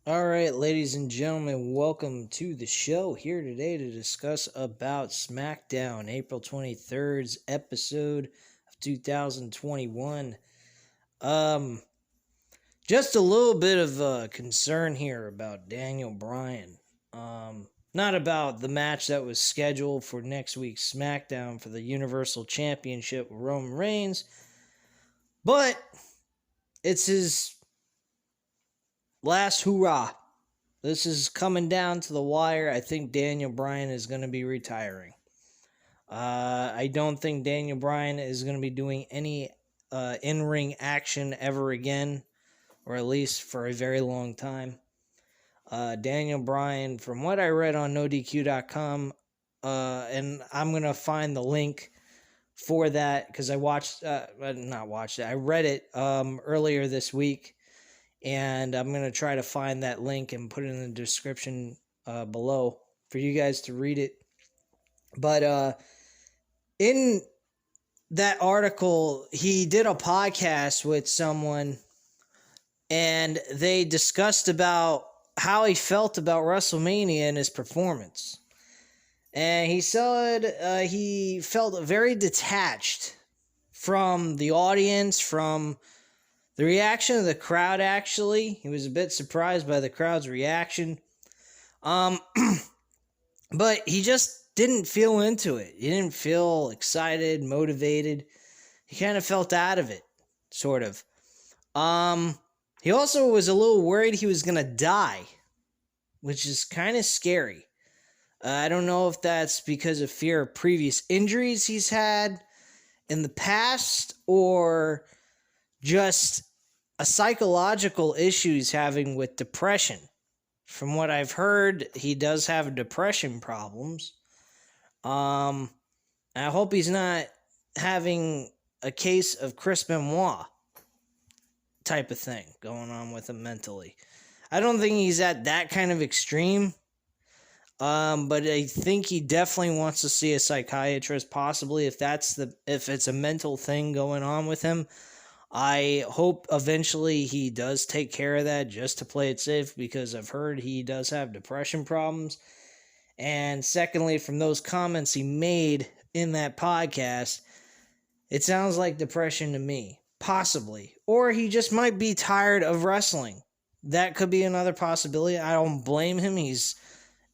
All right, ladies and gentlemen, welcome to the show. Here today to discuss about Smackdown, April 23rd's episode of 2021. Um, just a little bit of concern here about Daniel Bryan. Not about the match that was scheduled for next week's SmackDown for the Universal Championship with Roman Reigns, but it's his last hurrah. This is coming down to the wire. I think Daniel Bryan is going to be retiring. I don't think Daniel Bryan is going to be doing any in-ring action ever again, or at least for a very long time. Daniel Bryan, from what I read on NoDQ.com, and I'm going to find the link for that because I I read it earlier this week. And I'm going to try to find that link and put it in the description below for you guys to read it. But in that article, he did a podcast with someone, and they discussed about how he felt about WrestleMania and his performance. And he said he felt very detached from the audience, from the reaction of the crowd. Actually, he was a bit surprised by the crowd's reaction. But he just didn't feel into it. He didn't feel excited, motivated. He kind of felt out of it, sort of. He also was a little worried he was gonna die, which is kind of scary. I don't know if that's because of fear of previous injuries he's had in the past, or just a psychological issue he's having with depression. From what I've heard, he does have depression problems. I hope he's not having a case of Chris Benoit type of thing going on with him mentally. I don't think he's at that kind of extreme. But I think he definitely wants to see a psychiatrist, possibly if it's a mental thing going on with him. I hope eventually he does take care of that just to play it safe, because I've heard he does have depression problems. And secondly, from those comments he made in that podcast, it sounds like depression to me, possibly. Or he just might be tired of wrestling. That could be another possibility. I don't blame him. He's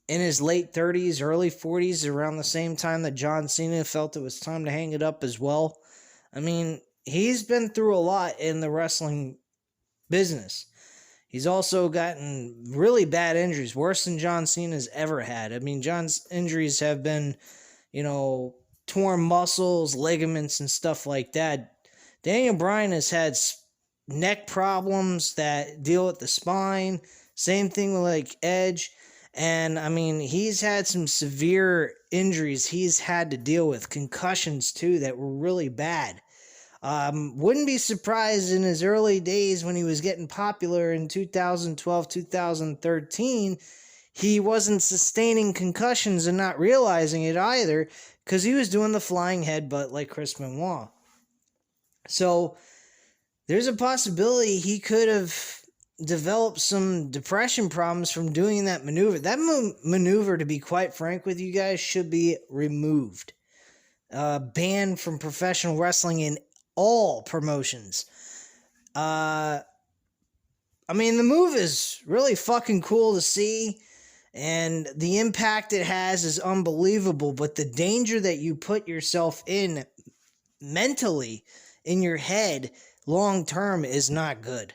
in his late 30s, early 40s, around the same time that John Cena felt it was time to hang it up as well. I mean, he's been through a lot in the wrestling business. He's also gotten really bad injuries, worse than John Cena's ever had. I mean, John's injuries have been, torn muscles, ligaments, and stuff like that. Daniel Bryan has had neck problems that deal with the spine. Same thing with like Edge. And I mean, he's had some severe injuries he's had to deal with, concussions too, that were really bad. Wouldn't be surprised in his early days when he was getting popular in 2012, 2013, he wasn't sustaining concussions and not realizing it either, because he was doing the flying headbutt like Chris Benoit. So there's a possibility he could have developed some depression problems from doing that maneuver. That maneuver, to be quite frank with you guys, should be removed. Banned from professional wrestling in all promotions. I mean, the move is really fucking cool to see, and the impact it has is unbelievable, but the danger that you put yourself in mentally, in your head, long term, is not good.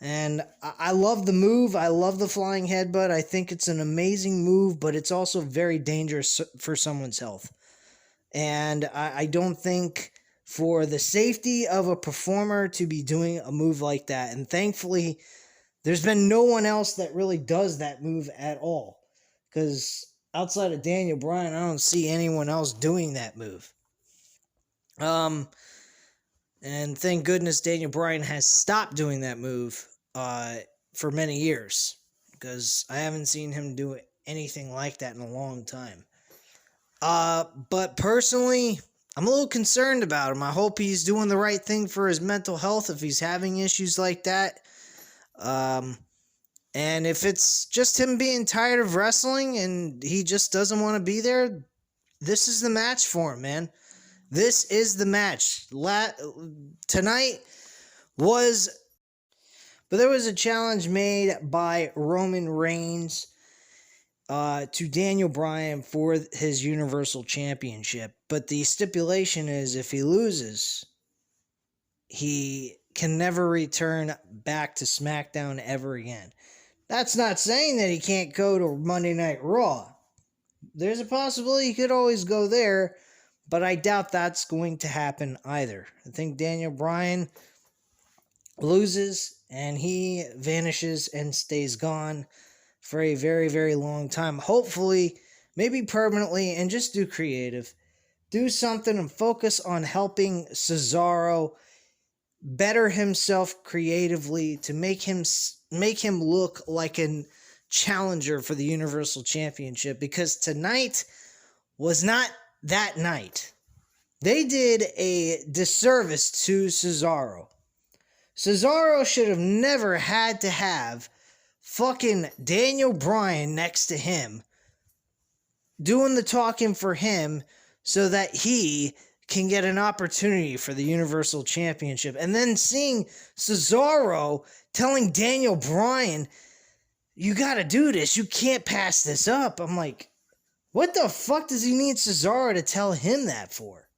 And I love the move. I love the flying headbutt. I think it's an amazing move, but it's also very dangerous for someone's health. And I don't think for the safety of a performer to be doing a move like that. And thankfully, there's been no one else that really does that move at all. Because outside of Daniel Bryan, I don't see anyone else doing that move. And thank goodness Daniel Bryan has stopped doing that move for many years, because I haven't seen him do anything like that in a long time. But personally, I'm a little concerned about him. I hope he's doing the right thing for his mental health if he's having issues like that. And if it's just him being tired of wrestling and he just doesn't want to be there, this is the match for him, man. This is the match. Tonight was... But there was a challenge made by Roman Reigns to Daniel Bryan for his Universal Championship. But the stipulation is if he loses, he can never return back to SmackDown ever again. That's not saying that he can't go to Monday Night Raw. There's a possibility he could always go there, but I doubt that's going to happen either. I think Daniel Bryan loses and he vanishes and stays gone for a very, very long time. Hopefully, maybe permanently, and just do creative. Do something and focus on helping Cesaro better himself creatively to make him look like a challenger for the Universal Championship, because tonight was not that night. They did a disservice to Cesaro. Cesaro should have never had to have fucking Daniel Bryan next to him doing the talking for him so that he can get an opportunity for the Universal Championship. And then seeing Cesaro telling Daniel Bryan, you gotta do this, you can't pass this up. I'm like, what the fuck does he need Cesaro to tell him that for?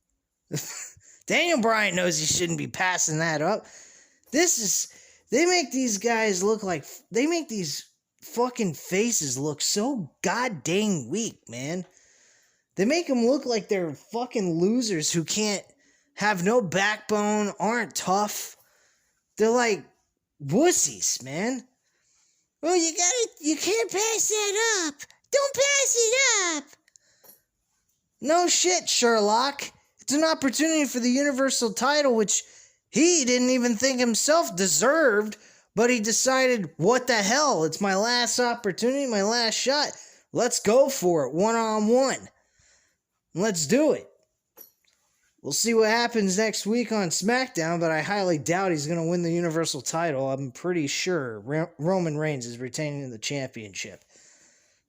Daniel Bryan knows he shouldn't be passing that up. They make these guys look like, they make these fucking faces look so goddamn weak, man. They make them look like they're fucking losers who can't have no backbone, aren't tough. They're like wussies, man. Well, you can't pass that up. Don't pass it up. No shit, Sherlock. It's an opportunity for the Universal title, which he didn't even think himself deserved, but he decided, what the hell? It's my last opportunity, my last shot. Let's go for it, one-on-one. Let's do it. We'll see what happens next week on Smackdown, but I highly doubt he's going to win the Universal title. I'm pretty sure Roman Reigns is retaining the championship.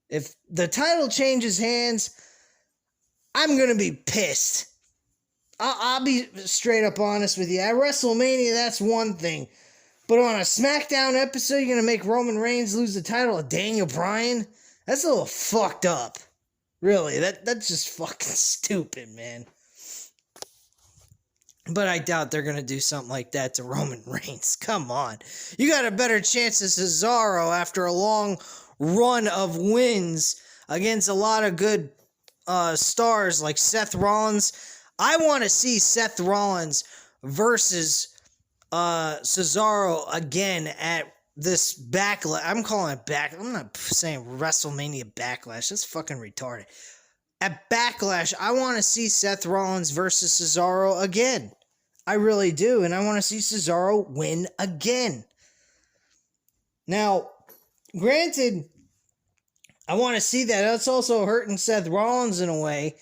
If the title changes hands, I'm going to be pissed. I'll be straight up honest with you. At WrestleMania, that's one thing. But on a SmackDown episode, you're going to make Roman Reigns lose the title to Daniel Bryan? That's a little fucked up. Really, that's just fucking stupid, man. But I doubt they're going to do something like that to Roman Reigns. Come on. You got a better chance of Cesaro after a long run of wins against a lot of good stars like Seth Rollins. I want to see Seth Rollins versus Cesaro again at this backlash. I'm calling it back. I'm not saying WrestleMania Backlash. That's fucking retarded. At Backlash, I want to see Seth Rollins versus Cesaro again. I really do. And I want to see Cesaro win again. Now, granted, I want to see that. That's also hurting Seth Rollins in a way.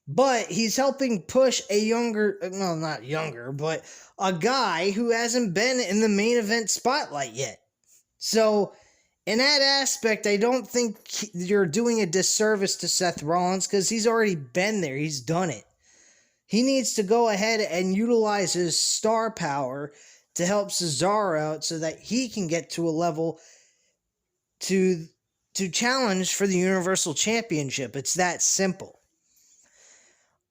But he's helping push a not younger, but a guy who hasn't been in the main event spotlight yet. So, in that aspect, I don't think you're doing a disservice to Seth Rollins because he's already been there. He's done it. He needs to go ahead and utilize his star power to help Cesaro out so that he can get to a level to challenge for the Universal Championship. It's that simple.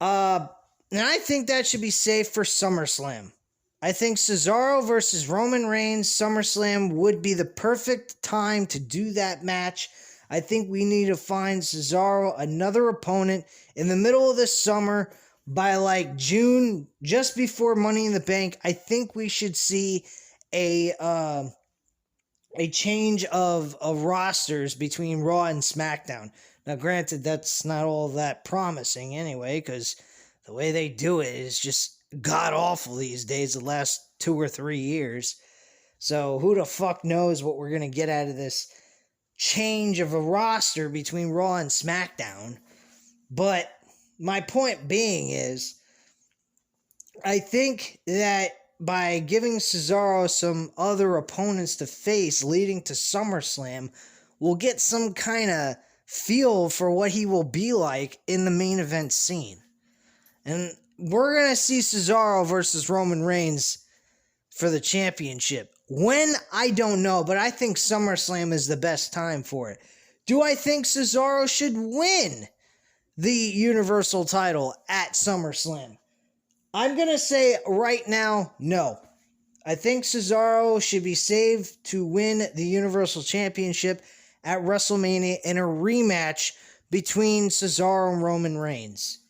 And I think that should be safe for SummerSlam. I think Cesaro versus Roman Reigns SummerSlam would be the perfect time to do that match. I think we need to find Cesaro another opponent in the middle of the summer by like June, just before Money in the Bank. I think we should see a change of rosters between Raw and SmackDown. Now, granted, that's not all that promising anyway, because the way they do it is just god-awful these days, the last 2 or 3 years. So, who the fuck knows what we're going to get out of this change of a roster between Raw and SmackDown. But my point being is, I think that by giving Cesaro some other opponents to face leading to SummerSlam, we'll get some kind of feel for what he will be like in the main event scene. And we're going to see Cesaro versus Roman Reigns for the championship. When? I don't know, but I think SummerSlam is the best time for it. Do I think Cesaro should win the Universal title at SummerSlam? I'm going to say right now, no. I think Cesaro should be saved to win the Universal Championship at WrestleMania in a rematch between Cesaro and Roman Reigns.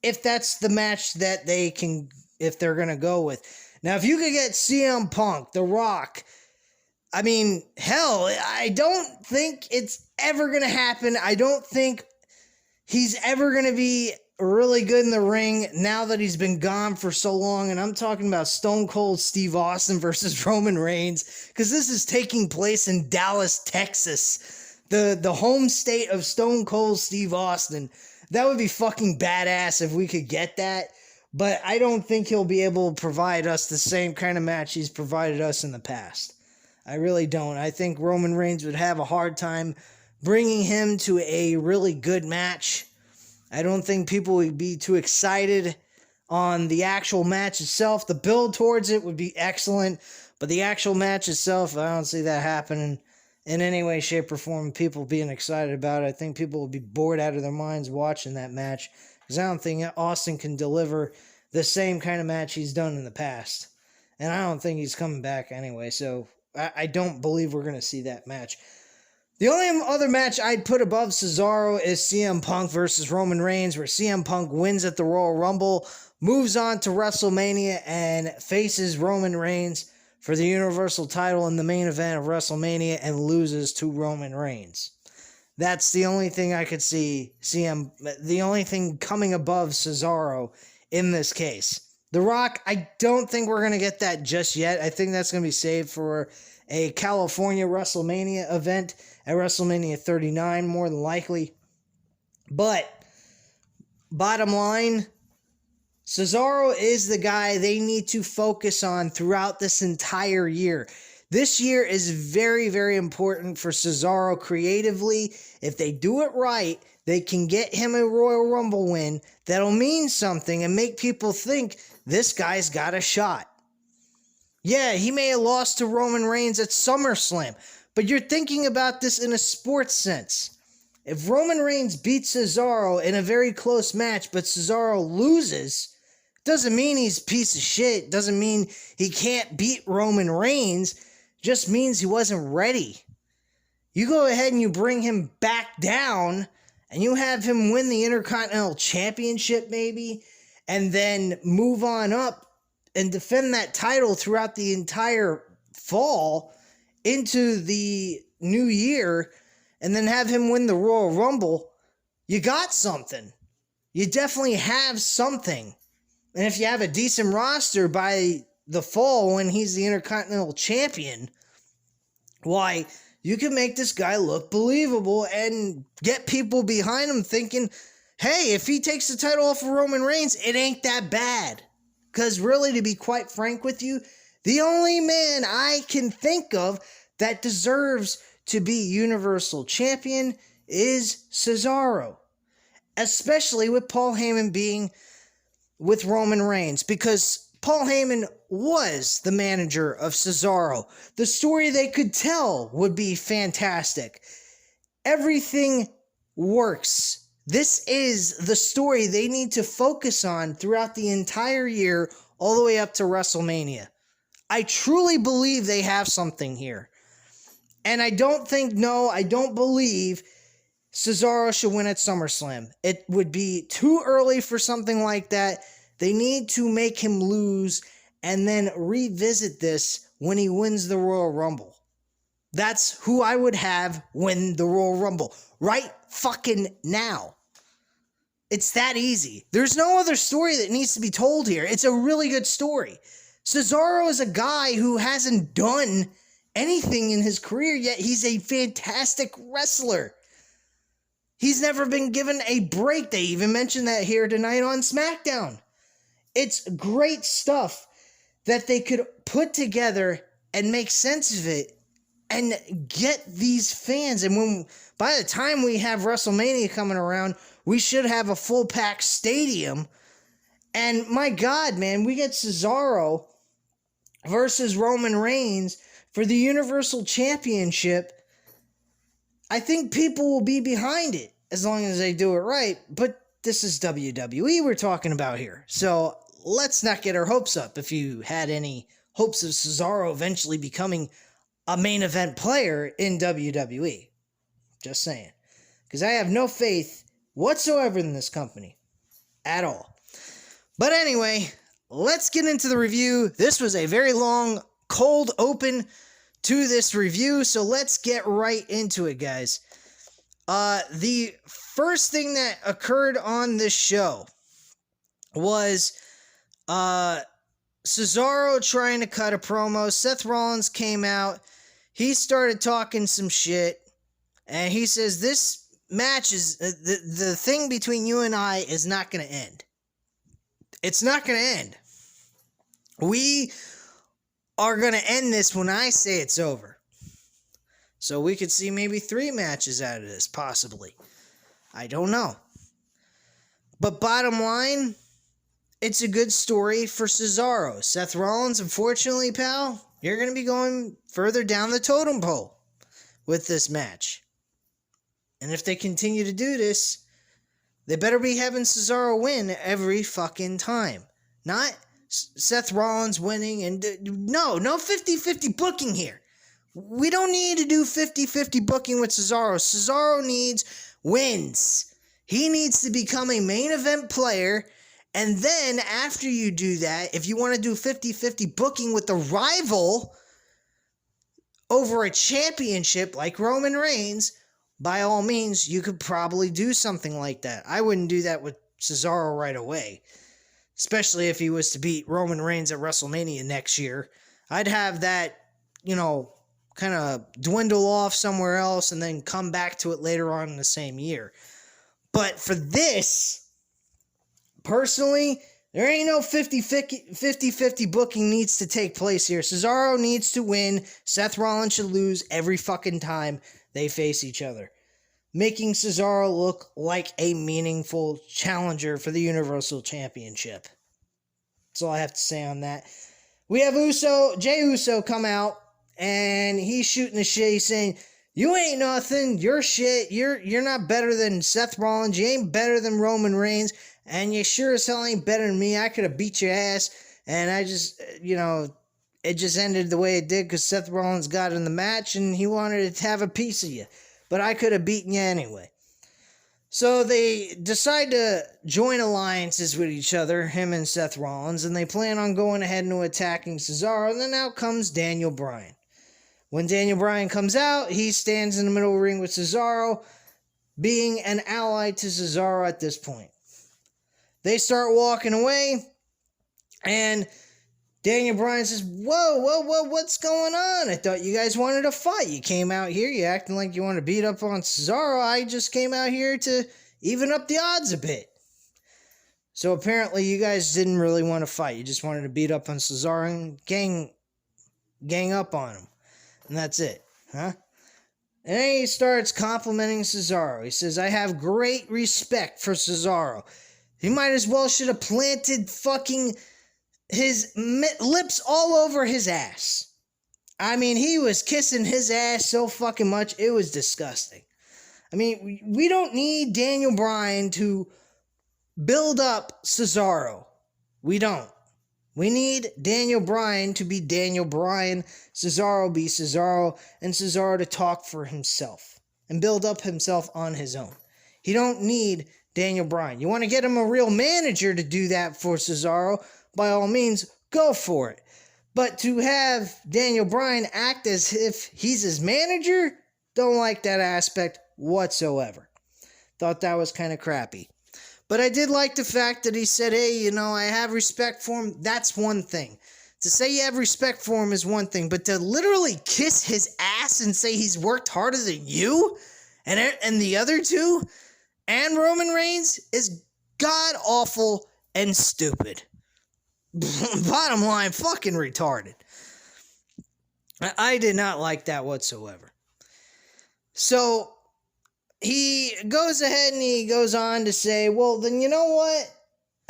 If that's the match that they can, if they're going to go with. Now, if you could get CM Punk, The Rock, I mean, hell, I don't think it's ever going to happen. I don't think he's ever going to be really good in the ring now that he's been gone for so long. And I'm talking about Stone Cold Steve Austin versus Roman Reigns, because this is taking place in Dallas, Texas, the home state of Stone Cold Steve Austin. That would be fucking badass if we could get that. But I don't think he'll be able to provide us the same kind of match he's provided us in the past. I really don't. I think Roman Reigns would have a hard time bringing him to a really good match. I don't think people would be too excited on the actual match itself. The build towards it would be excellent, but the actual match itself, I don't see that happening in any way, shape, or form. People being excited about it. I think people will be bored out of their minds watching that match, because I don't think Austin can deliver the same kind of match he's done in the past. And I don't think he's coming back anyway, so I don't believe we're going to see that match. The only other match I'd put above Cesaro is CM Punk versus Roman Reigns, where CM Punk wins at the Royal Rumble, moves on to WrestleMania, and faces Roman Reigns for the Universal title in the main event of WrestleMania and loses to Roman Reigns. That's the only thing I could see the only thing coming above Cesaro in this case. The Rock, I don't think we're going to get that just yet. I think that's going to be saved for a California WrestleMania event at WrestleMania 39, more than likely. But, bottom line, Cesaro is the guy they need to focus on throughout this entire year. This year is very, very important for Cesaro creatively. If they do it right, they can get him a Royal Rumble win that'll mean something and make people think this guy's got a shot. Yeah, he may have lost to Roman Reigns at SummerSlam, but you're thinking about this in a sports sense. If Roman Reigns beats Cesaro in a very close match, but Cesaro loses, doesn't mean he's a piece of shit. Doesn't mean he can't beat Roman Reigns. Just means he wasn't ready. You go ahead and you bring him back down, and you have him win the Intercontinental Championship maybe, and then move on up and defend that title throughout the entire fall into the new year, and then have him win the Royal Rumble. You got something. You definitely have something. And if you have a decent roster by the fall when he's the Intercontinental Champion, why, you can make this guy look believable and get people behind him thinking, hey, if he takes the title off of Roman Reigns, it ain't that bad. Because really, to be quite frank with you, the only man I can think of that deserves to be Universal Champion is Cesaro. Especially with Paul Heyman being with Roman Reigns, because Paul Heyman was the manager of Cesaro. The story they could tell would be fantastic. Everything works. This is the story they need to focus on throughout the entire year, all the way up to WrestleMania. I truly believe they have something here. And I don't believe Cesaro should win at SummerSlam. It would be too early for something like that. They need to make him lose and then revisit this when he wins the Royal Rumble. That's who I would have win the Royal Rumble. Right fucking now. It's that easy. There's no other story that needs to be told here. It's a really good story. Cesaro is a guy who hasn't done anything in his career yet. He's a fantastic wrestler. He's never been given a break. They even mentioned that here tonight on Smackdown. It's great stuff that they could put together and make sense of it and get these fans. And by the time we have WrestleMania coming around, we should have a full packed stadium. And my God, man, we get Cesaro versus Roman Reigns for the Universal Championship. I think people will be behind it as long as they do it right. But this is WWE we're talking about here. So let's not get our hopes up. If you had any hopes of Cesaro eventually becoming a main event player in WWE. Just saying. Because I have no faith whatsoever in this company. At all. But anyway, let's get into the review. This was a very long, cold open to this review, so let's get right into it, guys. The first thing that occurred on this show was Cesaro trying to cut a promo. Seth Rollins came out. He started talking some shit, and he says, this match is, the thing between you and I is not going to end. It's not going to end. We are going to end this when I say it's over. So we could see maybe 3 matches out of this, possibly. I don't know. But bottom line, it's a good story for Cesaro. Seth Rollins, unfortunately, pal, you're going to be going further down the totem pole with this match. And if they continue to do this, they better be having Cesaro win every fucking time. Not Seth Rollins winning and... No 50-50 booking here. We don't need to do 50-50 booking with Cesaro. Cesaro needs wins. He needs to become a main event player. And then after you do that, if you want to do 50-50 booking with the rival over a championship like Roman Reigns, by all means, you could probably do something like that. I wouldn't do that with Cesaro right away. Especially if he was to beat Roman Reigns at WrestleMania next year. I'd have that, kind of dwindle off somewhere else and then come back to it later on in the same year. But for this, personally, there ain't no 50-50 booking needs to take place here. Cesaro needs to win. Seth Rollins should lose every fucking time they face each other, making Cesaro look like a meaningful challenger for the Universal Championship. That's all I have to say on that. We have Jey Uso come out, and he's shooting the shit. He's saying, you ain't nothing, you're shit, you're not better than Seth Rollins, you ain't better than Roman Reigns, and you sure as hell ain't better than me. I could have beat your ass, and I just, it just ended the way it did because Seth Rollins got in the match and he wanted to have a piece of you. But I could have beaten you anyway. So they decide to join alliances with each other, him and Seth Rollins, and they plan on going ahead and attacking Cesaro. And then out comes Daniel Bryan. When Daniel Bryan comes out, he stands in the middle of the ring with Cesaro, being an ally to Cesaro at this point. They start walking away, and Daniel Bryan says, whoa, what's going on? I thought you guys wanted to fight. You came out here, you acting like you want to beat up on Cesaro. I just came out here to even up the odds a bit. So apparently you guys didn't really want to fight. You just wanted to beat up on Cesaro and gang up on him. And that's it, huh? And then he starts complimenting Cesaro. He says, I have great respect for Cesaro. He might as well should have planted fucking his lips all over his ass. I mean, he was kissing his ass so fucking much, it was disgusting. I mean, we don't need Daniel Bryan to build up Cesaro. We don't. We need Daniel Bryan to be Daniel Bryan, Cesaro be Cesaro, and Cesaro to talk for himself and build up himself on his own. He don't need Daniel Bryan. You want to get him a real manager to do that for Cesaro? By all means, go for it. But to have Daniel Bryan act as if he's his manager, don't like that aspect whatsoever. Thought that was kind of crappy. But I did like the fact that he said, hey, I have respect for him. That's one thing. To say you have respect for him is one thing, but to literally kiss his ass and say he's worked harder than you and the other two and Roman Reigns is god-awful and stupid. Bottom line, fucking retarded. I did not like that whatsoever. So he goes ahead and he goes on to say, well, then you know what?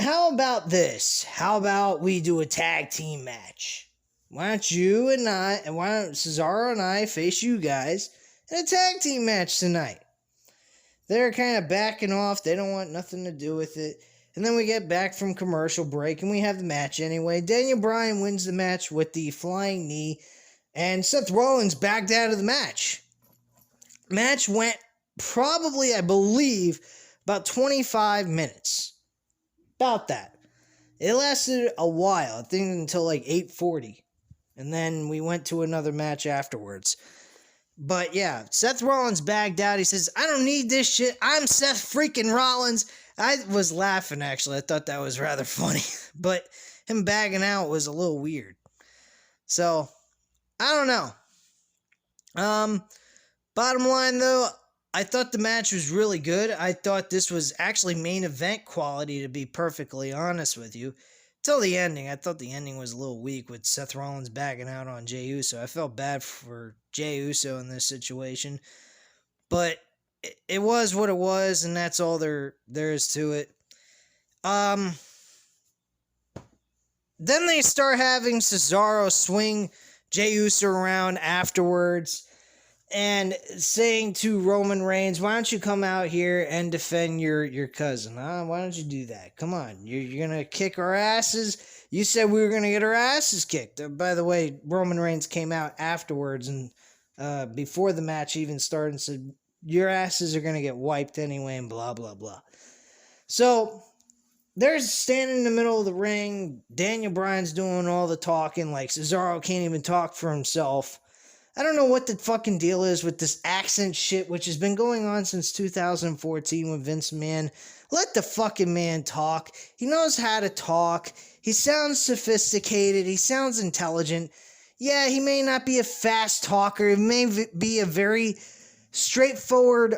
How about this? How about we do a tag team match? Why don't you and I, and why don't Cesaro and I face you guys in a tag team match tonight? They're kind of backing off. They don't want nothing to do with it. And then we get back from commercial break and we have the match anyway. Daniel Bryan wins the match with the flying knee. And Seth Rollins backed out of the match. Match went probably, I believe, about 25 minutes. About that. It lasted a while. I think until like 8:40. And then we went to another match afterwards. But yeah, Seth Rollins bagged out. He says, I don't need this shit. I'm Seth freaking Rollins. I was laughing, actually. I thought that was rather funny. But him bagging out was a little weird. So, I don't know. Bottom line, though, I thought the match was really good. I thought this was actually main event quality, to be perfectly honest with you. Till the ending. I thought the ending was a little weak with Seth Rollins bagging out on Jey Uso. I felt bad for Jey Uso in this situation. But it was what it was, and that's all there is to it. Then they start having Cesaro swing Jey Uso around afterwards and saying to Roman Reigns, why don't you come out here and defend your cousin? Huh? Why don't you do that? Come on. You're going to kick our asses? You said we were going to get our asses kicked. By the way, Roman Reigns came out afterwards and before the match even started and said, your asses are going to get wiped anyway and blah, blah, blah. So they're standing in the middle of the ring. Daniel Bryan's doing all the talking. Like, Cesaro can't even talk for himself. I don't know what the fucking deal is with this accent shit, which has been going on since 2014 with Vince McMahon. Let the fucking man talk. He knows how to talk. He sounds sophisticated. He sounds intelligent. Yeah, he may not be a fast talker. He may be a very straightforward,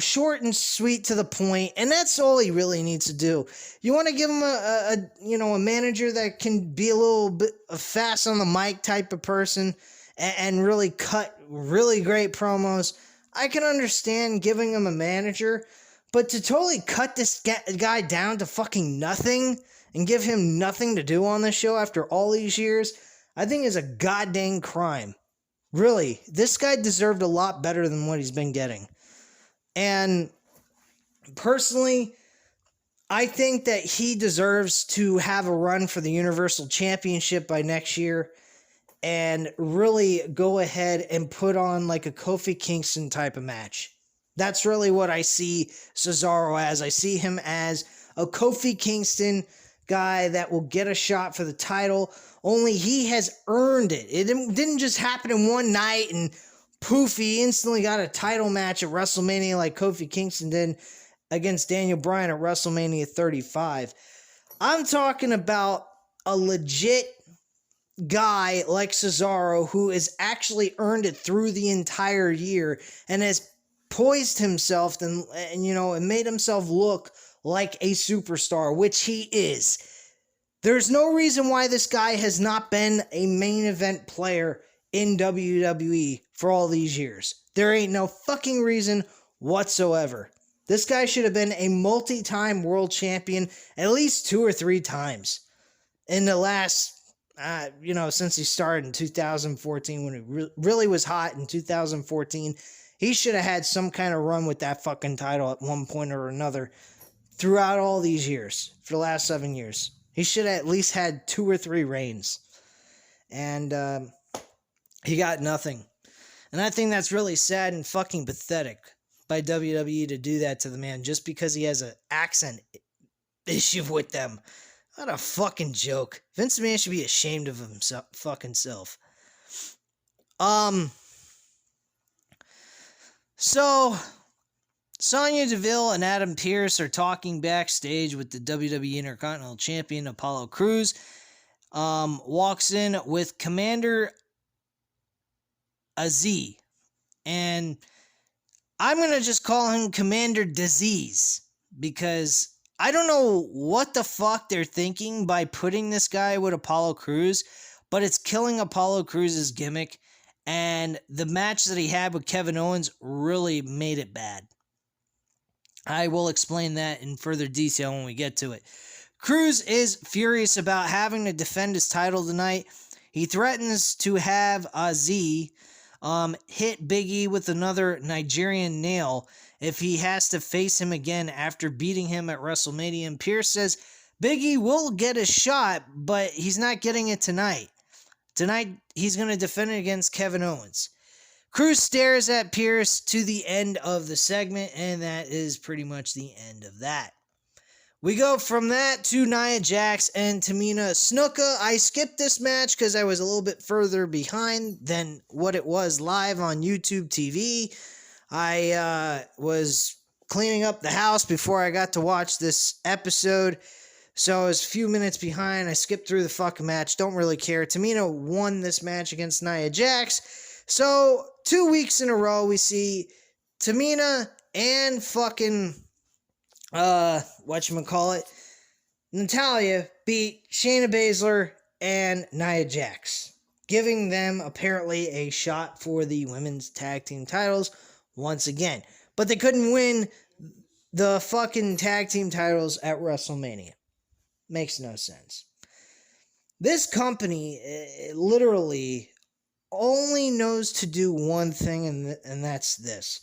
short and sweet to the point, and that's all he really needs to do. You want to give him a manager that can be a little bit fast on the mic type of person and really cut really great promos. I can understand giving him a manager, but to totally cut this guy down to fucking nothing and give him nothing to do on this show after all these years, I think is a goddamn crime. Really, this guy deserved a lot better than what he's been getting. And personally, I think that he deserves to have a run for the Universal Championship by next year and really go ahead and put on like a Kofi Kingston type of match. That's really what I see Cesaro as. I see him as a Kofi Kingston guy that will get a shot for the title, only he has earned it. It didn't just happen in one night and poof, he instantly got a title match at WrestleMania like Kofi Kingston did against Daniel Bryan at WrestleMania 35. I'm talking about a legit guy like Cesaro who has actually earned it through the entire year and has poised himself and made himself look like a superstar, which he is. There's no reason why this guy has not been a main event player in WWE for all these years. There ain't no fucking reason whatsoever. This guy should have been a multi-time world champion at least 2 or 3 times in the last, since he started in 2014 when it really was hot in 2014. He should have had some kind of run with that fucking title at one point or another throughout all these years, for the last 7 years. He should have at least had 2 or 3 reigns. And, he got nothing. And I think that's really sad and fucking pathetic by WWE to do that to the man just because he has an accent issue with them. What a fucking joke. Vince McMahon should be ashamed of himself, fucking self. So, Sonya Deville and Adam Pearce are talking backstage with the WWE Intercontinental Champion Apollo Crews. Walks in with Commander Aziz, and I'm going to just call him Commander Disease because I don't know what the fuck they're thinking by putting this guy with Apollo Crews, but it's killing Apollo Crews' gimmick, and the match that he had with Kevin Owens really made it bad. I will explain that in further detail when we get to it. Crews is furious about having to defend his title tonight. He threatens to have Aziz hit Big E with another Nigerian nail if he has to face him again after beating him at WrestleMania. And Pierce says Big E will get a shot, but he's not getting it tonight. Tonight, he's going to defend it against Kevin Owens. Crews stares at Pierce to the end of the segment, and that is pretty much the end of that. We go from that to Nia Jax and Tamina Snuka. I skipped this match because I was a little bit further behind than what it was live on YouTube TV. I was cleaning up the house before I got to watch this episode, so I was a few minutes behind. I skipped through the fucking match. Don't really care. Tamina won this match against Nia Jax. So 2 weeks in a row, we see Tamina and fucking Natalya beat Shayna Baszler and Nia Jax, giving them apparently a shot for the women's tag team titles once again. But they couldn't win the fucking tag team titles at WrestleMania. Makes no sense. This company literally only knows to do one thing, and that's this.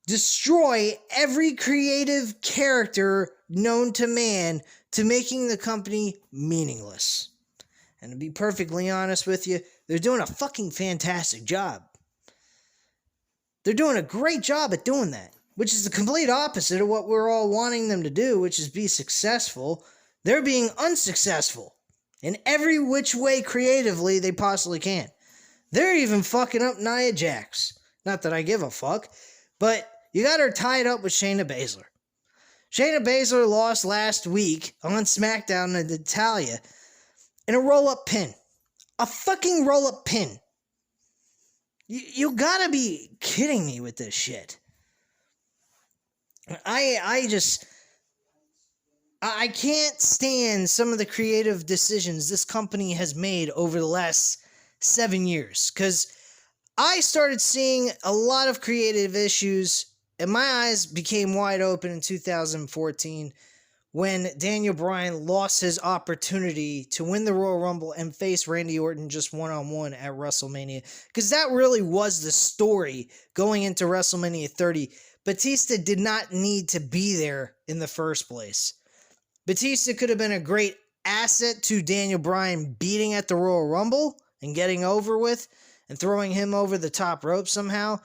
Destroy every creative character known to man to making the company meaningless. And to be perfectly honest with you, they're doing a fucking fantastic job. They're doing a great job at doing that, which is the complete opposite of what we're all wanting them to do, which is be successful. They're being unsuccessful in every which way creatively they possibly can. They're even fucking up Nia Jax. Not that I give a fuck, but you got her tied up with Shayna Baszler. Shayna Baszler lost last week on Smackdown to Natalya in a roll-up pin. A fucking roll-up pin. You gotta be kidding me with this shit. I can't stand some of the creative decisions this company has made over the last 7 years, because I started seeing a lot of creative issues, and my eyes became wide open in 2014 when Daniel Bryan lost his opportunity to win the Royal Rumble and face Randy Orton just one-on-one at WrestleMania, because that really was the story going into WrestleMania 30. Batista did not need to be there in the first place. Batista could have been a great asset to Daniel Bryan beating at the Royal Rumble and getting over with and throwing him over the top rope somehow,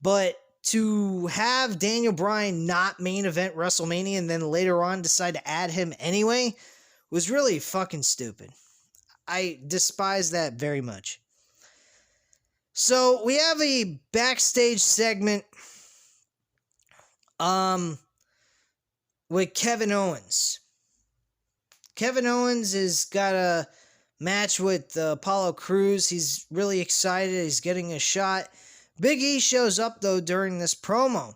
but to have Daniel Bryan not main event WrestleMania and then later on decide to add him anyway was really fucking stupid. I despise that very much. So we have a backstage segment with Kevin Owens. Kevin Owens has got a match with Apollo Crews. He's really excited. He's getting a shot. Big E shows up, though, during this promo.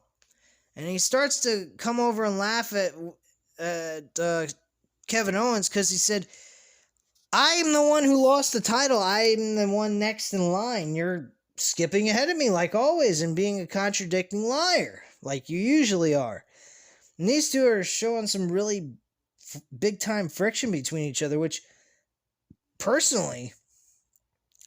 And he starts to come over and laugh at Kevin Owens because he said, I'm the one who lost the title. I'm the one next in line. You're skipping ahead of me like always and being a contradicting liar like you usually are. And these two are showing some really big-time friction between each other, which, personally,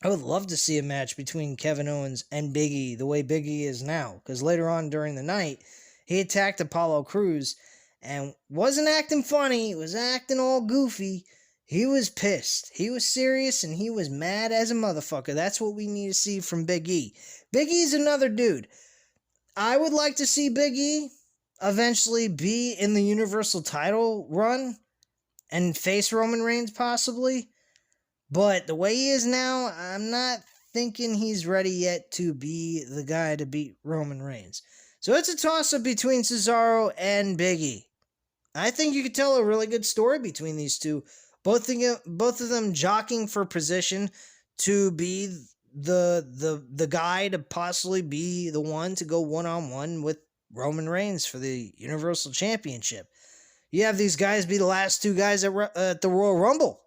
I would love to see a match between Kevin Owens and Big E the way Big E is now. Because later on during the night, he attacked Apollo Crews and wasn't acting funny. He was acting all goofy. He was pissed. He was serious and he was mad as a motherfucker. That's what we need to see from Big E. Big E's another dude. I would like to see Big E eventually be in the Universal title run and face Roman Reigns possibly. But the way he is now, I'm not thinking he's ready yet to be the guy to beat Roman Reigns. So it's a toss-up between Cesaro and Big E. I think you could tell a really good story between these two. Both of them jockeying for position to be the guy to possibly be the one to go one-on-one with Roman Reigns for the Universal Championship. You have these guys be the last two guys at the Royal Rumble.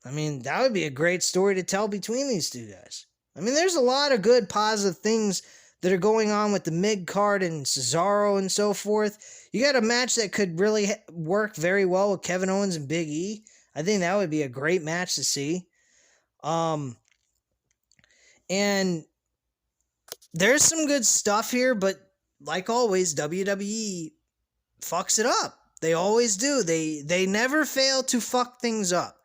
I mean, that would be a great story to tell between these two guys. I mean, there's a lot of good positive things that are going on with the mid-card and Cesaro and so forth. You got a match that could really work very well with Kevin Owens and Big E. I think that would be a great match to see. And there's some good stuff here, but like always, WWE fucks it up. They always do. They never fail to fuck things up.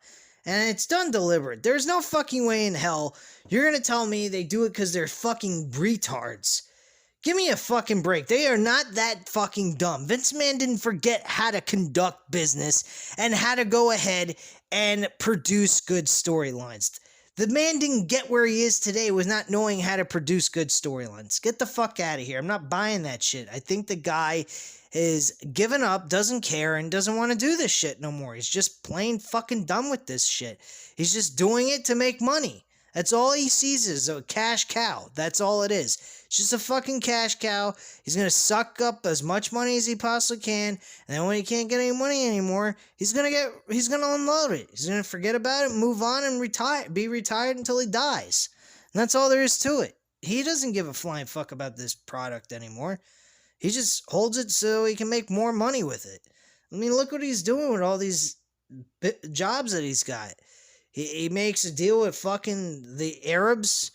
And it's done deliberate. There's no fucking way in hell you're gonna tell me they do it because they're fucking retards. Give me a fucking break. They are not that fucking dumb. Vince McMahon didn't forget how to conduct business and how to go ahead and produce good storylines. The man didn't get where he is today with not knowing how to produce good storylines. Get the fuck out of here. I'm not buying that shit. I think the guy is given up, doesn't care, and doesn't want to do this shit no more. He's just plain fucking done with this shit. He's just doing it to make money. That's all he sees is a cash cow. That's all it is. It's just a fucking cash cow. He's going to suck up as much money as he possibly can, and then when he can't get any money anymore, he's going to unload it. He's going to forget about it, move on, and be retired until he dies. And that's all there is to it. He doesn't give a flying fuck about this product anymore. He just holds it so he can make more money with it. I mean, look what he's doing with all these jobs that he's got. He makes a deal with fucking the Arabs.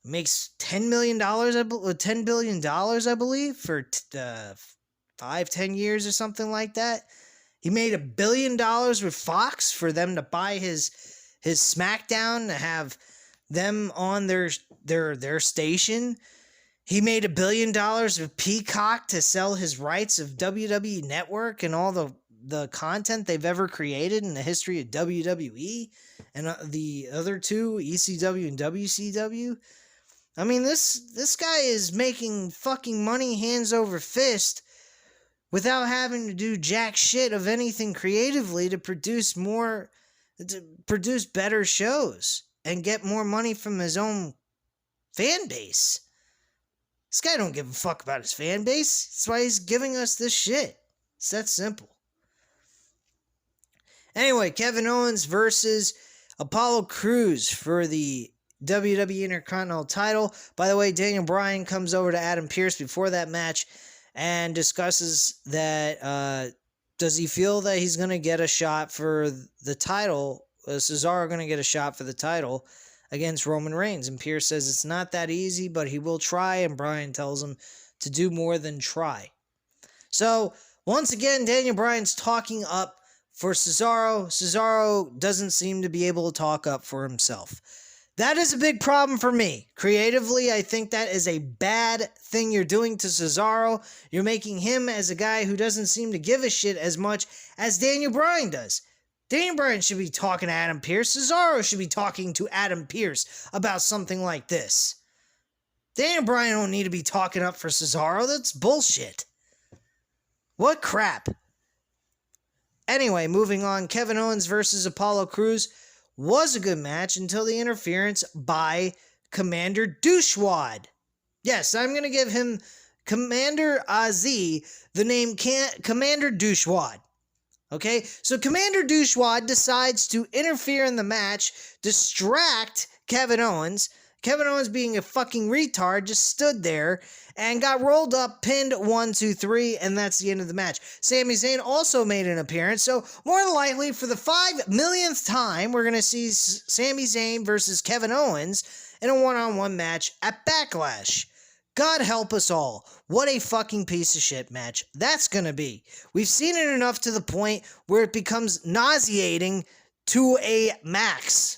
Makes $10 billion, I believe, for 5-10 years or something like that. He made $1 billion with Fox for them to buy his Smackdown, to have them on their station. He made $1 billion with Peacock to sell his rights of WWE Network and all the content they've ever created in the history of WWE and the other two, ECW and WCW. I mean, this guy is making fucking money hands over fist without having to do jack shit of anything creatively to produce better shows and get more money from his own fan base. This guy don't give a fuck about his fan base. That's why he's giving us this shit. It's that simple. Anyway, Kevin Owens versus Apollo Crews for the WWE Intercontinental title. By the way, Daniel Bryan comes over to Adam Pearce before that match and discusses that does he feel that he's going to get a shot for the title? Is Cesaro going to get a shot for the title against Roman Reigns? And Pearce says it's not that easy, but he will try, and Bryan tells him to do more than try. So, once again, Daniel Bryan's talking up for Cesaro. Cesaro doesn't seem to be able to talk up for himself. That is a big problem for me. Creatively, I think that is a bad thing you're doing to Cesaro. You're making him as a guy who doesn't seem to give a shit as much as Daniel Bryan does. Daniel Bryan should be talking to Adam Pearce. Cesaro should be talking to Adam Pearce about something like this. Daniel Bryan don't need to be talking up for Cesaro. That's bullshit. What crap. Anyway, moving on. Kevin Owens versus Apollo Crews was a good match until the interference by Commander Douchewad. Yes, I'm going to give him, Commander Aziz, the name Commander Douchewad. Okay, so Commander Douchewad decides to interfere in the match, distract Kevin Owens. Kevin Owens, being a fucking retard, just stood there and got rolled up, pinned 1, 2, 3, and that's the end of the match. Sami Zayn also made an appearance, so more than likely, for the 5 millionth time, we're going to see Sami Zayn versus Kevin Owens in a one-on-one match at Backlash. God help us all. What a fucking piece of shit match that's going to be. We've seen it enough to the point where it becomes nauseating to a max.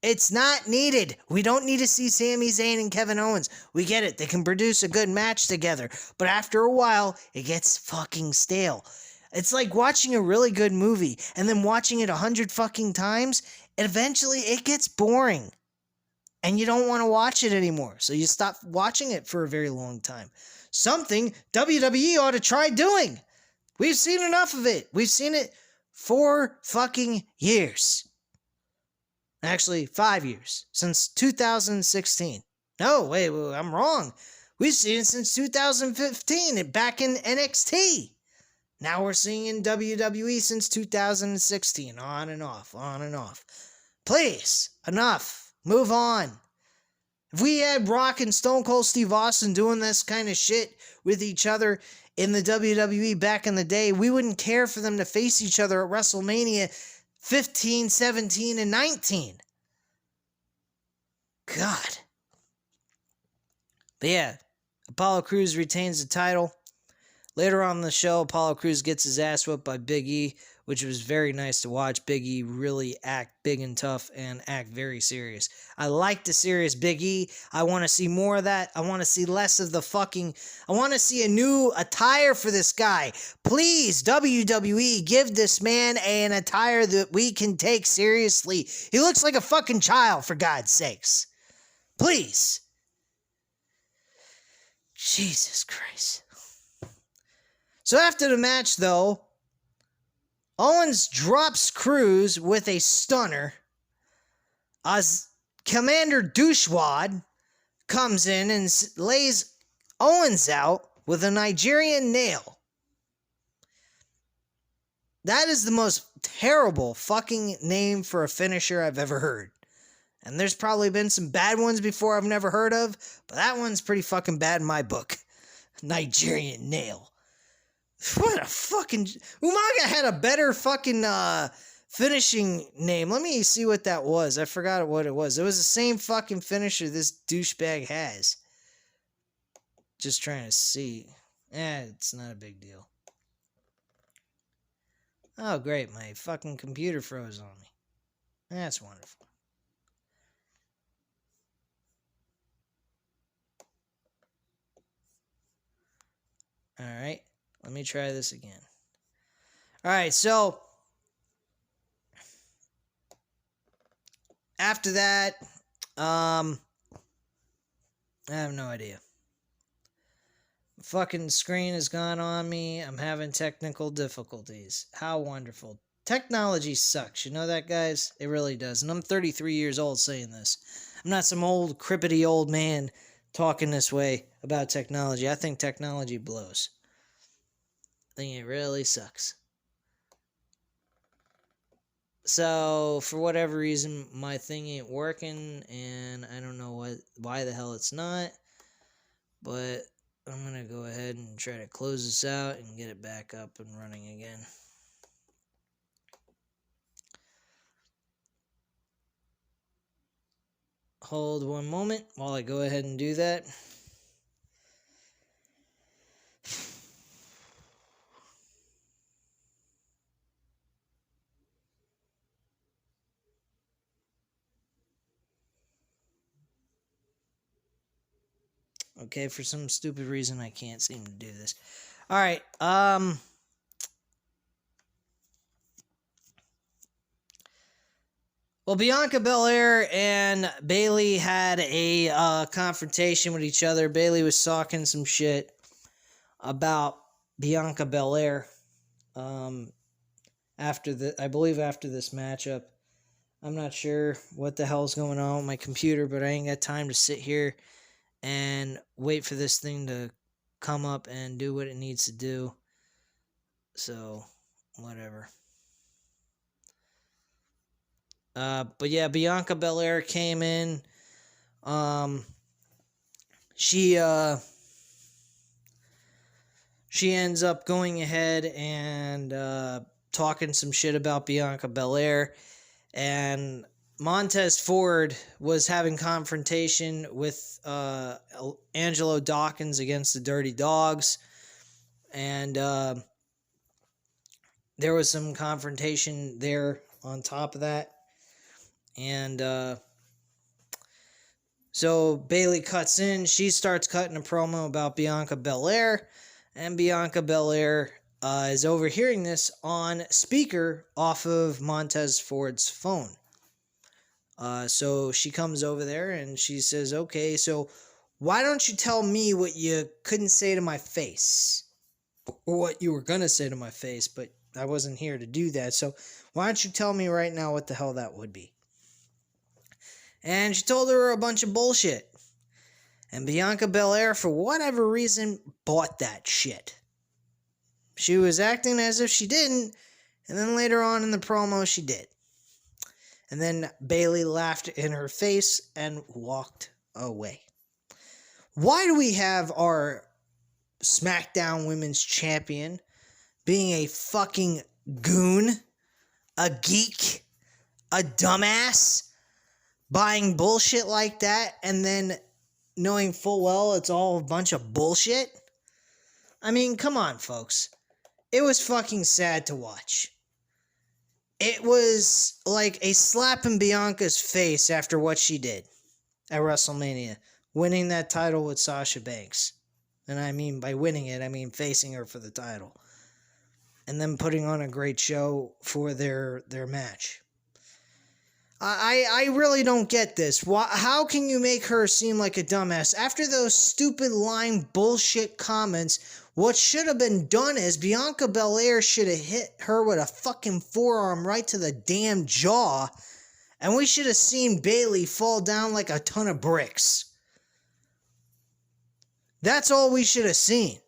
It's not needed. We don't need to see Sami Zayn and Kevin Owens. We get it. They can produce a good match together. But after a while, it gets fucking stale. It's like watching a really good movie and then watching it 100 fucking times. And eventually, it gets boring. And you don't want to watch it anymore. So you stop watching it for a very long time. Something WWE ought to try doing. We've seen enough of it. We've seen it 4 fucking years. Actually, 5 years. Since 2016. No, wait, I'm wrong. We've seen it since 2015, back in NXT. Now we're seeing in WWE since 2016. On and off, on and off. Please, enough. Move on. If we had Rock and Stone Cold Steve Austin doing this kind of shit with each other in the WWE back in the day, we wouldn't care for them to face each other at WrestleMania 15, 17, and 19. God. But yeah, Apollo Crews retains the title. Later on in the show, Apollo Crews gets his ass whipped by Big E, which was very nice to watch Big E really act big and tough and act very serious. I like the serious Big E. I want to see more of that. I want to see less of the fucking... I want to see a new attire for this guy. Please, WWE, give this man an attire that we can take seriously. He looks like a fucking child, for God's sakes. Please. Jesus Christ. So after the match, though, Owens drops Crews with a stunner as Commander Douchewad comes in and lays Owens out with a Nigerian nail. That is the most terrible fucking name for a finisher I've ever heard. And there's probably been some bad ones before I've never heard of, but that one's pretty fucking bad in my book. Nigerian nail. What a fucking... Umaga had a better fucking finishing name. Let me see what that was. I forgot what it was. It was the same fucking finisher this douchebag has. Just trying to see. It's not a big deal. Oh, great. My fucking computer froze on me. That's wonderful. Alright. Let me try this again. Alright, so after that, I have no idea. The fucking screen has gone on me. I'm having technical difficulties. How wonderful. Technology sucks. You know that, guys? It really does. And I'm 33 years old saying this. I'm not some old, crippity old man talking this way about technology. I think technology blows. I think it really sucks. So, for whatever reason, my thing ain't working, and I don't know why the hell it's not. But I'm going to go ahead and try to close this out and get it back up and running again. Hold one moment while I go ahead and do that. Okay, for some stupid reason, I can't seem to do this. Alright, well, Bianca Belair and Bayley had a confrontation with each other. Bayley was talking some shit about Bianca Belair after this matchup. I'm not sure what the hell's going on with my computer, but I ain't got time to sit here and wait for this thing to come up and do what it needs to do. So, whatever. But yeah, Bianca Belair came in. She ends up going ahead and talking some shit about Bianca Belair. And Montez Ford was having confrontation with Angelo Dawkins against the Dirty Dogs. And there was some confrontation there on top of that. And so Bayley cuts in. She starts cutting a promo about Bianca Belair. And Bianca Belair is overhearing this on speaker off of Montez Ford's phone. So she comes over there and she says, okay, so why don't you tell me what you couldn't say to my face? Or what you were going to say to my face, but I wasn't here to do that. So why don't you tell me right now what the hell that would be? And she told her a bunch of bullshit. And Bianca Belair, for whatever reason, bought that shit. She was acting as if she didn't, and then later on in the promo, she did. And then Bayley laughed in her face and walked away. Why do we have our SmackDown Women's Champion being a fucking goon, a geek, a dumbass, buying bullshit like that, and then knowing full well it's all a bunch of bullshit? I mean, come on, folks. It was fucking sad to watch. It was like a slap in Bianca's face after what she did at WrestleMania, winning that title with Sasha Banks. And I mean, by winning it, I mean facing her for the title. And then putting on a great show for their match. I really don't get this. How can you make her seem like a dumbass? After those stupid line bullshit comments, what should have been done is Bianca Belair should have hit her with a fucking forearm right to the damn jaw, and we should have seen Bayley fall down like a ton of bricks. That's all we should have seen.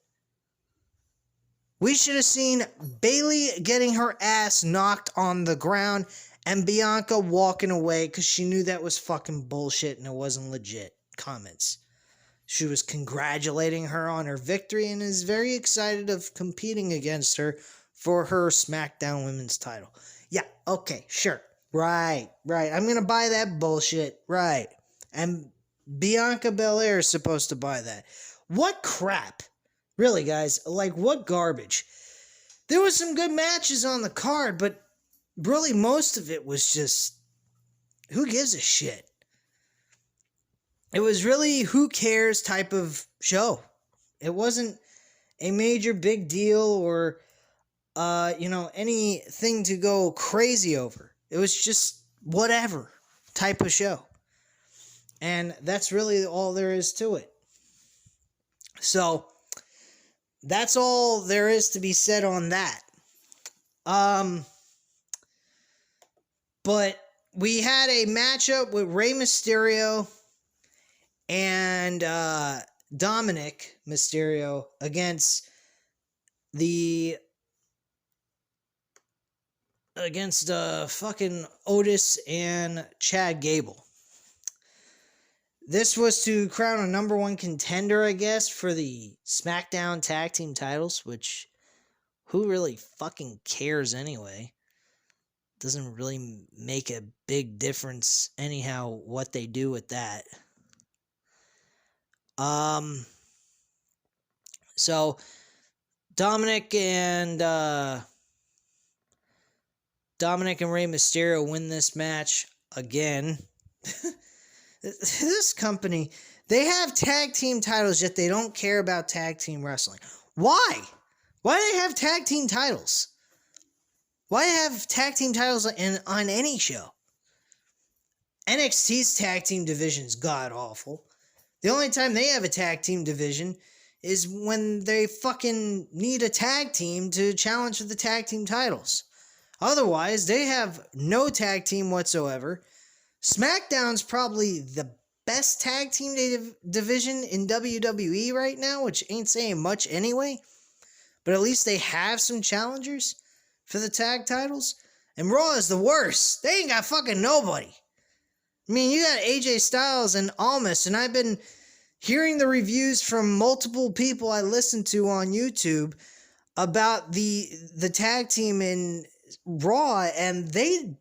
We should have seen Bayley getting her ass knocked on the ground and Bianca walking away because she knew that was fucking bullshit and it wasn't legit comments. She was congratulating her on her victory and is very excited of competing against her for her SmackDown Women's title. Yeah, okay, sure. Right. I'm going to buy that bullshit. Right. And Bianca Belair is supposed to buy that. What crap? Really, guys, like what garbage? There was some good matches on the card, but really most of it was just, who gives a shit? It was really who cares type of show. It wasn't a major big deal or, anything to go crazy over. It was just whatever type of show. And that's really all there is to it. So, that's all there is to be said on that. But we had a matchup with Rey Mysterio and Dominic Mysterio against fucking Otis and Chad Gable. This was to crown a number one contender, I guess, for the SmackDown Tag Team titles, which who really fucking cares anyway? Doesn't really make a big difference anyhow what they do with that. So Dominic and Rey Mysterio win this match again. This company, they have tag team titles, yet they don't care about tag team wrestling. Why? Why do they have tag team titles? Why have tag team titles on any show? NXT's tag team division's god-awful. The only time they have a tag team division is when they fucking need a tag team to challenge for the tag team titles. Otherwise, they have no tag team whatsoever. SmackDown's probably the best tag team division in WWE right now, which ain't saying much anyway. But at least they have some challengers for the tag titles. And Raw is the worst. They ain't got fucking nobody. I mean, you got AJ Styles and Almas, and I've been hearing the reviews from multiple people I listen to on YouTube about the tag team in Raw, and they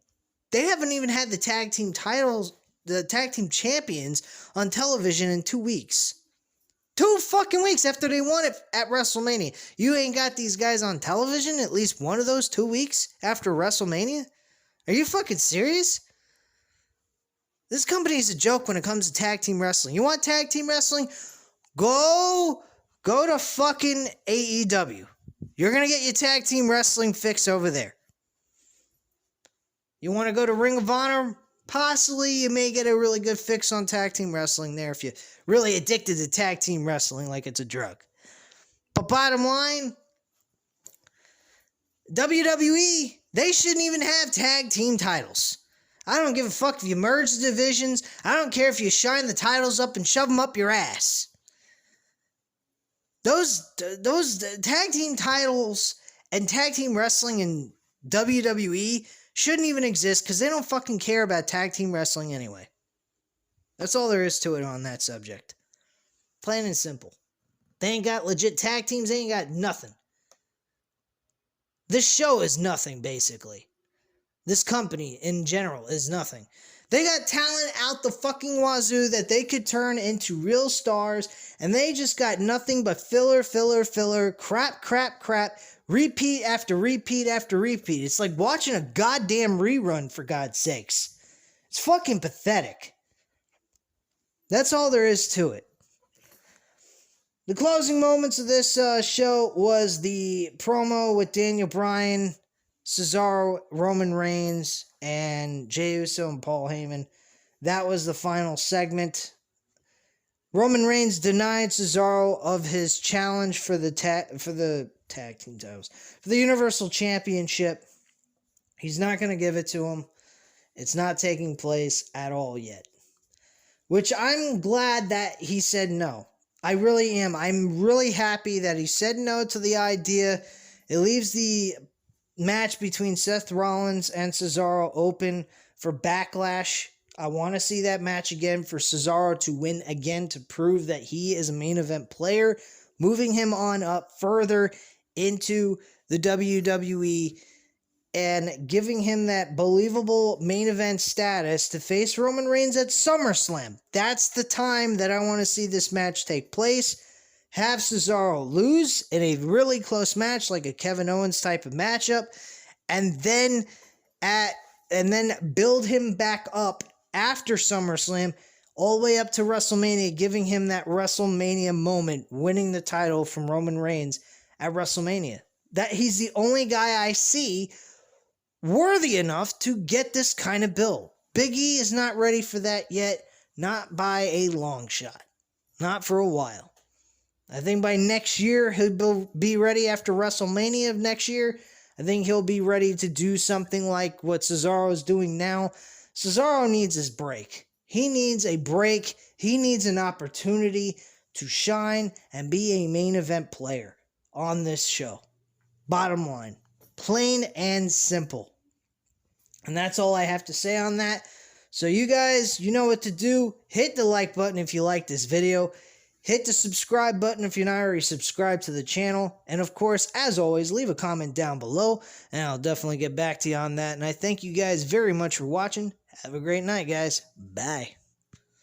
haven't even had the tag team titles, the tag team champions on television in 2 weeks. 2 fucking weeks after they won it at WrestleMania. You ain't got these guys on television at least one of those 2 weeks after WrestleMania? Are you fucking serious? This company is a joke when it comes to tag team wrestling. You want tag team wrestling? Go to fucking AEW. You're going to get your tag team wrestling fix over there. You want to go to Ring of Honor? Possibly you may get a really good fix on tag team wrestling there if you're really addicted to tag team wrestling like it's a drug. But bottom line, WWE, they shouldn't even have tag team titles. I don't give a fuck if you merge the divisions. I don't care if you shine the titles up and shove them up your ass. Those tag team titles and tag team wrestling in WWE shouldn't even exist because they don't fucking care about tag team wrestling anyway. That's all there is to it on that subject. Plain and simple. They ain't got legit tag teams. They ain't got nothing. This show is nothing, basically. This company, in general, is nothing. They got talent out the fucking wazoo that they could turn into real stars, and they just got nothing but filler, crap, repeat after repeat after repeat. It's like watching a goddamn rerun, for God's sakes. It's fucking pathetic. That's all there is to it. The closing moments of this show was the promo with Daniel Bryan, Cesaro, Roman Reigns, and Jey Uso and Paul Heyman. That was the final segment. Roman Reigns denied Cesaro of his challenge for the tag team titles, for the Universal Championship. He's not going to give it to him. It's not taking place at all yet. Which I'm glad that he said no. I really am. I'm really happy that he said no to the idea. It leaves the match between Seth Rollins and Cesaro open for Backlash. I want to see that match again for Cesaro to win again to prove that he is a main event player, moving him on up further into the WWE and giving him that believable main event status to face Roman Reigns at SummerSlam. That's the time that I want to see this match take place. Have Cesaro lose in a really close match, like a Kevin Owens type of matchup, and then build him back up after SummerSlam, all the way up to WrestleMania, giving him that WrestleMania moment, winning the title from Roman Reigns at WrestleMania. That he's the only guy I see worthy enough to get this kind of build. Big E is not ready for that yet, not by a long shot, not for a while. I think by next year, he'll be ready after WrestleMania of next year. I think he'll be ready to do something like what Cesaro is doing now. Cesaro needs his break. He needs a break. He needs an opportunity to shine and be a main event player on this show. Bottom line. Plain and simple. And that's all I have to say on that. So you guys, you know what to do. Hit the like button if you like this video. Hit the subscribe button if you're not already subscribed to the channel. And of course, as always, leave a comment down below. And I'll definitely get back to you on that. And I thank you guys very much for watching. Have a great night, guys. Bye.